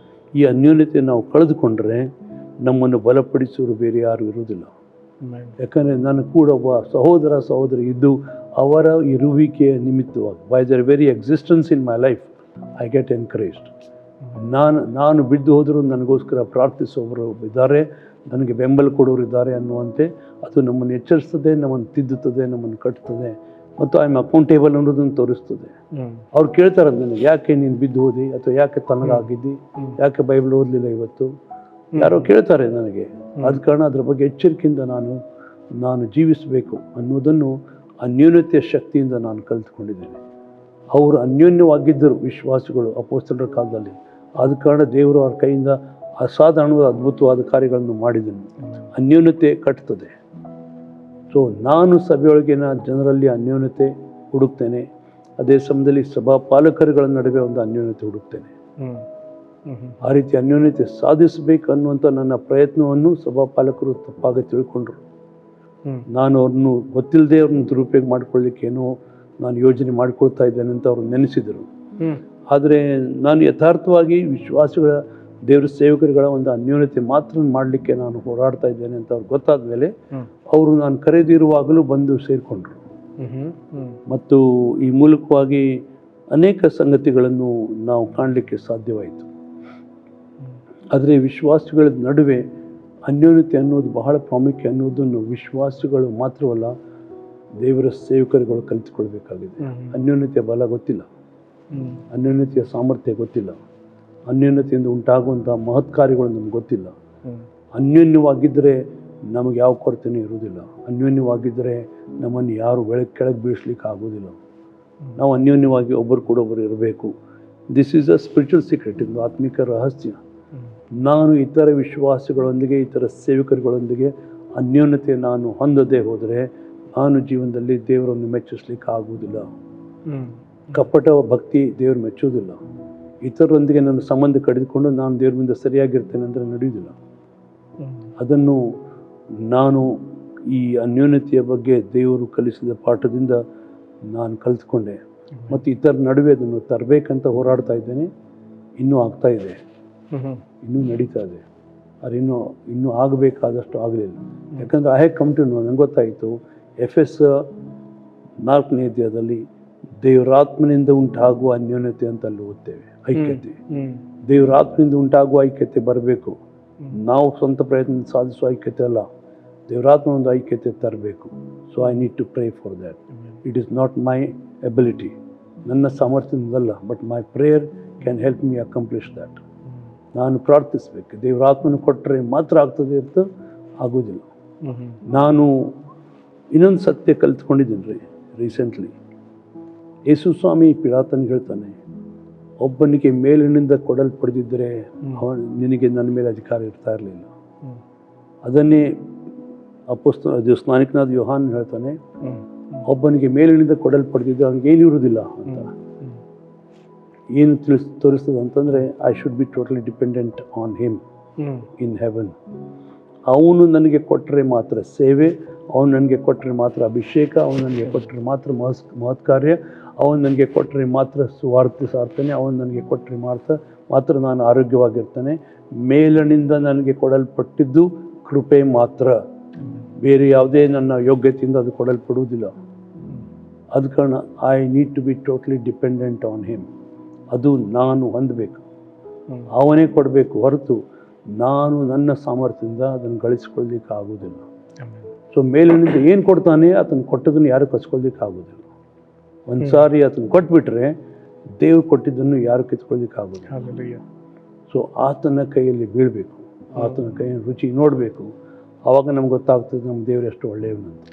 ಈ ಅನ್ಯೋನ್ಯತೆ ನಾವು ಕಳೆದುಕೊಂಡ್ರೆ ನಮ್ಮನ್ನು ಬಲಪಡಿಸುವರು ಬೇರೆ ಯಾರು ಇರುವುದಿಲ್ಲ. ಯಾಕಂದರೆ ನನ್ನ ಕೂಡ ಒಬ್ಬ ಸಹೋದರಿ ಇದ್ದು ಅವರ ಇರುವಿಕೆಯ ನಿಮಿತ್ತವಾಗಿ, by there very existence in my life, I get encouraged. ನಾನು ಬಿದ್ದು ಹೋದರೂ ನನಗೋಸ್ಕರ ಪ್ರಾರ್ಥಿಸುವವರು ಇದ್ದಾರೆ, ನನಗೆ ಬೆಂಬಲ ಕೊಡೋರು ಇದ್ದಾರೆ ಅನ್ನುವಂತೆ ಅದು ನಮ್ಮನ್ನು ಎಚ್ಚರಿಸ್ತದೆ, ನಮ್ಮನ್ನು ತಿದ್ದುತ್ತದೆ, ನಮ್ಮನ್ನು ಕಟ್ಟುತ್ತದೆ ಮತ್ತು ಐ ಆಮ್ ಅಕೌಂಟೇಬಲ್ ಅನ್ನೋದನ್ನು ತೋರಿಸ್ತದೆ. ಅವ್ರು ಕೇಳ್ತಾರೆ ನನಗೆ, ಯಾಕೆ ನೀನು ಬಿದ್ದು ಹೋದಿ, ಅಥವಾ ಯಾಕೆ ತನಗಾಗಿದ್ದಿ, ಯಾಕೆ ಬೈಬಲ್ ಓದಲಿಲ್ಲ ಇವತ್ತು, ಯಾರೋ ಕೇಳ್ತಾರೆ ನನಗೆ. ಆದ ಕಾರಣ ಅದರ ಬಗ್ಗೆ ಎಚ್ಚರಿಕೆಯಿಂದ ನಾನು ಜೀವಿಸಬೇಕು ಅನ್ನೋದನ್ನು ಅನ್ಯೋನ್ಯತೆಯ ಶಕ್ತಿಯಿಂದ ನಾನು ಕಲಿತುಕೊಂಡಿದ್ದೇನೆ. ಅವರು ಅನ್ಯೋನ್ಯವಾಗಿದ್ದರು ವಿಶ್ವಾಸಿಗಳು ಅಪೊಸ್ತಲರ ಕಾಲದಲ್ಲಿ. ಆದ ಕಾರಣ ದೇವರು ಅವ್ರ ಕೈಯಿಂದ ಅಸಾಧಾರಣವಾದ ಅದ್ಭುತವಾದ ಕಾರ್ಯಗಳನ್ನು ಮಾಡಿದನು. ಅನ್ಯೋನ್ಯತೆ ಕಟ್ತದೆ. ಸೊ ನಾನು ಸಭೆಯೊಳಗಿನ ಜನರಲ್ಲಿ ಅನ್ಯೋನ್ಯತೆ ಹುಡುಕ್ತೇನೆ. ಅದೇ ಸಮಯದಲ್ಲಿ ಸಭಾ ಪಾಲಕರುಗಳ ನಡುವೆ ಒಂದು ಅನ್ಯೋನ್ಯತೆ ಹುಡುಕ್ತೇನೆ. ಆ ರೀತಿ ಅನ್ಯೋನ್ಯತೆ ಸಾಧಿಸಬೇಕು ಅನ್ನುವಂಥ ನನ್ನ ಪ್ರಯತ್ನವನ್ನು ಸಭಾಪಾಲಕರು ತಪ್ಪಾಗಿ ತಿಳ್ಕೊಂಡ್ರು. ನಾನು ಅವ್ರನ್ನು ಗೊತ್ತಿಲ್ಲದೆ ಅವ್ರನ್ನ ದುರುಪಯೋಗ ಮಾಡ್ಕೊಳ್ಳಿಕ್ಕೆ ಏನೋ ನಾನು ಯೋಜನೆ ಮಾಡ್ಕೊಳ್ತಾ ಇದ್ದೇನೆ ಅಂತ ಅವರು ನೆನೆಸಿದರು. ಆದರೆ ನಾನು ಯಥಾರ್ಥವಾಗಿ ವಿಶ್ವಾಸಗಳ ದೇವರ ಸೇವಕರುಗಳ ಒಂದು ಅನ್ಯೋನ್ಯತೆ ಮಾತ್ರ ಮಾಡಲಿಕ್ಕೆ ನಾನು ಹೋರಾಡ್ತಾ ಇದ್ದೇನೆ ಅಂತ ಅವ್ರಿಗೆ ಗೊತ್ತಾದ ಮೇಲೆ ಅವರು ನಾನು ಕರೆದಿರುವಾಗಲೂ ಬಂದು ಸೇರಿಕೊಂಡ್ರು. ಮತ್ತು ಈ ಮೂಲಕವಾಗಿ ಅನೇಕ ಸಂಗತಿಗಳನ್ನು ನಾವು ಕಾಣಲಿಕ್ಕೆ ಸಾಧ್ಯವಾಯಿತು. ಆದರೆ ವಿಶ್ವಾಸಿಗಳ ನಡುವೆ ಅನ್ಯೋನ್ಯತೆ ಅನ್ನೋದು ಬಹಳ ಪ್ರಾಮುಖ್ಯ ಅನ್ನೋದನ್ನು ವಿಶ್ವಾಸಿಗಳು ಮಾತ್ರವಲ್ಲ, ದೇವರ ಸೇವಕರುಗಳು ಕಲಿತುಕೊಳ್ಬೇಕಾಗಿದೆ. ಅನ್ಯೋನ್ಯತೆಯ ಬಲ ಗೊತ್ತಿಲ್ಲ, ಅನ್ಯೋನ್ಯತೆಯ ಸಾಮರ್ಥ್ಯ ಗೊತ್ತಿಲ್ಲ, ಅನ್ಯೋನ್ಯತೆಯಿಂದ ಉಂಟಾಗುವಂಥ ಮಹತ್ ಕಾರ್ಯಗಳು ನಮ್ಗೆ ಗೊತ್ತಿಲ್ಲ. ಅನ್ಯೋನ್ಯವಾಗಿದ್ದರೆ ನಮಗೆ ಯಾವ ಕೊರತೆಯೂ ಇರುವುದಿಲ್ಲ. ಅನ್ಯೋನ್ಯವಾಗಿದ್ದರೆ ನಮ್ಮನ್ನು ಯಾರು ಕೆಳಗೆ ಬೀಳಿಸ್ಲಿಕ್ಕೆ ಆಗೋದಿಲ್ಲ. ನಾವು ಅನ್ಯೋನ್ಯವಾಗಿ ಒಬ್ಬರು ಕೂಡ ಒಬ್ಬರು ಇರಬೇಕು. This is a spiritual secret, ಇದು ಆತ್ಮಿಕ ರಹಸ್ಯ. ನಾನು ಇತರ ವಿಶ್ವಾಸಿಗಳೊಂದಿಗೆ, ಇತರ ಸೇವಕರುಗಳೊಂದಿಗೆ ಅನ್ಯೋನ್ಯತೆ ನಾನು ಹೊಂದದೇ ಹೋದರೆ ನಾನು ಜೀವನದಲ್ಲಿ ದೇವರನ್ನು ಮೆಚ್ಚಿಸ್ಲಿಕ್ಕೆ ಆಗುವುದಿಲ್ಲ. ಹ್ಮ್. ಕಪಟ ಭಕ್ತಿ ದೇವರು ಮೆಚ್ಚುವುದಿಲ್ಲ. ಇತರರೊಂದಿಗೆ ನನ್ನ ಸಂಬಂಧ ಕಡಿದುಕೊಂಡು ನಾನು ದೇವ್ರ ಮುಂದೆ ಸರಿಯಾಗಿರ್ತೇನೆ ಅಂದರೆ ನಡೆಯುವುದಿಲ್ಲ. ಹ್ಮ್. ಅದನ್ನು ನಾನು ಈ ಅನ್ಯೋನ್ಯತೆಯ ಬಗ್ಗೆ ದೇವರು ಕಲಿಸಿದ ಪಾಠದಿಂದ ನಾನು ಕಲಿತ್ಕೊಂಡೆ. ಮತ್ತು ಇತರ ನಡುವೆ ಅದನ್ನು ತರಬೇಕಂತ ಹೋರಾಡ್ತಾ ಇದ್ದೇನೆ. ಇನ್ನೂ ಆಗ್ತಾ ಇದೆ, ಹ್ಮ್. ಇನ್ನೂ ನಡೀತಾ ಇದೆ. ಅದು ಇನ್ನೂ ಆಗಬೇಕಾದಷ್ಟು ಆಗಲಿಲ್ಲ. ಯಾಕಂದರೆ I have come to know, ನಂಗೆ ಗೊತ್ತಾಯಿತು ಎಫೆಸ್ 4ನೇ ಅಧ್ಯಾಯದಲ್ಲಿ ದೇವರಾತ್ಮನಿಂದ ಉಂಟಾಗುವ ಅನ್ಯೋನ್ಯತೆ ಅಂತ ಅಲ್ಲಿ ಓದ್ತೇವೆ. ಐಕ್ಯತೆ, ಹ್ಮ್. ದೇವರಾತ್ಮನಿಂದ ಉಂಟಾಗುವ ಐಕ್ಯತೆ ಬರಬೇಕು. ನಾವು ಸ್ವಂತ ಪ್ರಯತ್ನ ಸಾಧಿಸುವ ಐಕ್ಯತೆ ಅಲ್ಲ, ದೇವರಾತ್ಮ ಒಂದು ಐಕ್ಯತೆ ತರಬೇಕು. So I need to pray for that. It is not my ability, ನನ್ನ ಸಾಮರ್ಥ್ಯದಿಂದಲ್ಲ, but my prayer can help me accomplish that. ನಾನು ಪ್ರಾರ್ಥಿಸಬೇಕು. ದೇವರಾತ್ಮನ ಕೊಟ್ಟರೆ ಮಾತ್ರ ಆಗ್ತದೆ ಅಂತ ಆಗೋದಿಲ್ಲ. ನಾನು ಇನ್ನೊಂದು ಸತ್ಯ ಕಲಿತ್ಕೊಂಡಿದ್ದೀನಿ ರೀ ರೀಸೆಂಟ್ಲಿ. ಯೇಸು ಸ್ವಾಮಿ ಪಿಲಾತನಿಗೆ ಹೇಳ್ತಾನೆ, ಒಬ್ಬನಿಗೆ ಮೇಲಿನಿಂದ ಕೊಡಲ್ಪಡೆದಿದ್ದರೆ ನಿನಗೆ ನನ್ನ ಮೇಲೆ ಅಧಿಕಾರ ಇರ್ತಾ ಇರಲಿಲ್ಲ. ಅದನ್ನೇ ಅದು ಸ್ನಾನಿಕನಾದ ಯೋಹಾನ್ ಹೇಳ್ತಾನೆ, ಒಬ್ಬನಿಗೆ ಮೇಲಿನಿಂದ ಕೊಡಲ್ಪಡೆದಿದ್ದರೆ ಅವನಿಗೆ ಏನಿರುವುದಿಲ್ಲ ಅಂತ. ಏನು ತೋರಿಸ್ತದೆ ಅಂತಂದರೆ I should be totally dependent on him in heaven. ಅವನು ನನಗೆ ಕೊಟ್ಟರೆ ಮಾತ್ರ ಸೇವೆ, ಅವನು ನನಗೆ ಕೊಟ್ಟರೆ ಮಾತ್ರ ಅಭಿಷೇಕ, ಅವನು ನನಗೆ ಕೊಟ್ಟರೆ ಮಾತ್ರ ಮಹತ್ ಕಾರ್ಯ, ಅವನು ನನಗೆ ಕೊಟ್ಟರೆ ಮಾತ್ರ ಸಾರ್ತೇನೆ, ಅವನು ನನಗೆ ಕೊಟ್ಟರೆ ಮಾತ್ರ ನಾನು ಆರೋಗ್ಯವಾಗಿರ್ತೇನೆ. ಮೇಲನಿಂದ ನನಗೆ ಕೊಡಲ್ಪಟ್ಟಿದ್ದು ಕೃಪೆ ಮಾತ್ರ, ಬೇರೆ ಯಾವುದೇ ನನ್ನ ಯೋಗ್ಯತೆಯಿಂದ ಅದು ಕೊಡಲ್ಪಡುವುದಿಲ್ಲ. ಅದ ಕಾರಣ I need to be totally dependent on him. ಅದು ನಾನು ಹೊಂದಬೇಕು, ಅವನೇ ಕೊಡಬೇಕು ಹೊರತು ನಾನು ನನ್ನ ಸಾಮರ್ಥ್ಯದಿಂದ ಅದನ್ನು ಗಳಿಸ್ಕೊಳ್ಳಿಕ್ಕೆ ಆಗೋದಿಲ್ಲ. ಸೊ ಮೇಲಿನಿಂದ ಏನು ಕೊಡ್ತಾನೆ ಅದನ್ನು ಕೊಟ್ಟದನ್ನು ಯಾರು ಕಸ್ಕೊಳ್ಳಿಕ್ಕೆ ಆಗೋದಿಲ್ಲ. ಒಂದು ಸಾರಿ ಅದನ್ನು ಕೊಟ್ಬಿಟ್ರೆ ದೇವ್ರು ಕೊಟ್ಟಿದ್ದನ್ನು ಯಾರು ಕಿತ್ಕೊಳ್ಳಿಕ್ಕೆ ಆಗೋದಿಲ್ಲ. ಸೊ ಆತನ ಕೈಯಲ್ಲಿ ಬೀಳಬೇಕು, ಆತನ ಕೈಯಲ್ಲಿ ರುಚಿ ನೋಡಬೇಕು. ಆವಾಗ ನಮ್ಗೆ ಗೊತ್ತಾಗ್ತದೆ ನಮ್ಮ ದೇವರು ಎಷ್ಟು ಒಳ್ಳೆಯವನಂತ.